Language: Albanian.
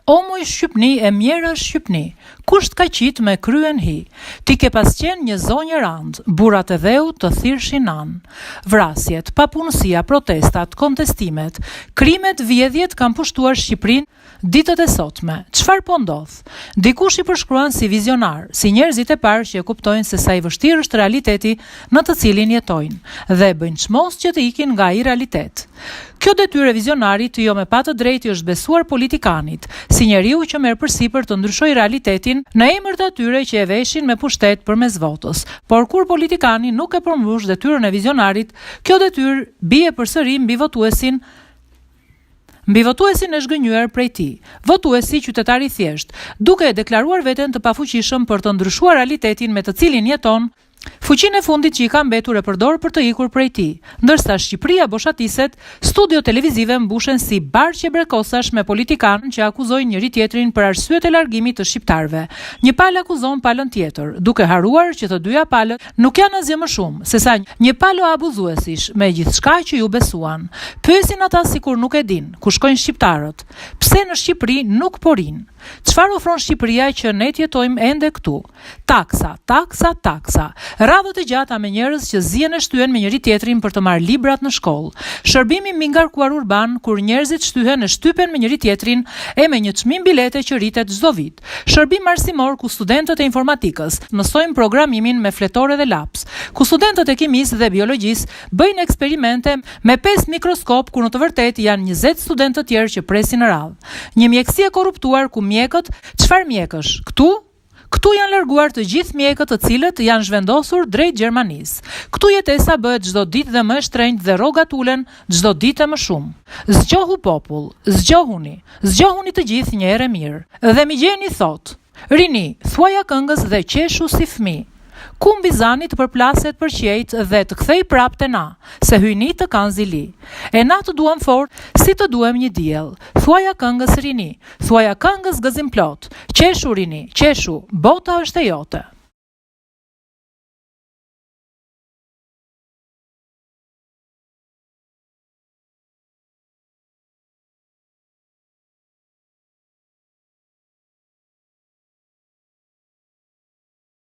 O moj Shqipni e mjera Shqipni, kusht ka qit me kryen hi, ti ke pas qenë një zonjë rand, burat e dheu të thirrshin an. Vrasjet, papunësia, protestat, kontestimet, krimet, vjedhjet kanë pushtuar Shqipërinë ditët e sotme. Çfarë po ndodh? Dikush i përshkruan si vizionar, si njerëzit e parë që e kuptojnë se sa i vështirë është realiteti në të cilin jetojnë dhe bëjnë çmos që të ikin nga ai realitet. Kjo detyrë e vizionarit jo me pa të drejtë është besuar politikanit, si njeriu që merr përsipër të ndryshojë realitetin në emër të atyre që e veshin me pushtet përmes votës. Por kur politikani nuk e përmbush detyrën e vizionarit, kjo detyrë bie përsëri mbi votuesin e zhgënjur prej tij, votuesi qytetari i thjesht, duke e deklaruar veten të pafuqishëm për të ndryshuar realitetin me të cilin jeton. Fuqinë e fundit që i ka mbetur e përdor për të ikur prej tij, ndërsa Shqipëria boshatiset, studio televizive mbushen si barqe brekosash me politikanë që akuzojnë njëri tjetrin për arsyet e largimit të shqiptarëve. Një palë akuzon palën tjetër, duke haruar që të dyja palët nuk janë asgjë më shumë se sa një palë abuzuesish me gjithçka që ju besuan. Pyesin ata sikur nuk e din ku shkojnë shqiptarët. Pse në Shqipëri nuk porin? Çfarë ofron Shqipëria që ne jetojmë ende këtu? Taksa, taksa, taksa. Radhët e gjata me njerëz që zihen e shtyhen me njëri tjetrin për të marrë librat në shkollë. Shërbimi mbi ngarkuar urban kur njerëzit shtyhen e shtypen me njëri tjetrin e me një çmim bilete që rritet çdo vit. Shërbim arsimor ku studentët e informatikës mësojnë programimin me fletore dhe laps, ku studentët e kimisë dhe biologjisë bëjnë eksperimente me 5 mikroskop ku në të vërtetë janë 20 studentë të tjerë që presin në radhë. Një mjekësi e korruptuar ku mjekët, çfarë mjekësh? Këtu janë larguar të gjithë mjekët të cilët janë zhvendosur drejt Gjermanisë. Këtu jetesa bëhet çdo ditë dhe më e shtrenjtë dhe rrogat ulen çdo ditë më shumë. Zgjohu popull, zgjohuni të gjithë një herë mirë. Dhe Migjeni thot: Rini, thuaja këngës dhe qeshu si fëmijë. Ku mbizani të përplaset për qejt dhe të kthej prap te na, se hyjni të kanë zili. E na të duam fort, si të duam një diell. Thuaja këngës Rini, thuaja këngës gëzim plot. Qeshu Rini, qeshu, bota është e jote.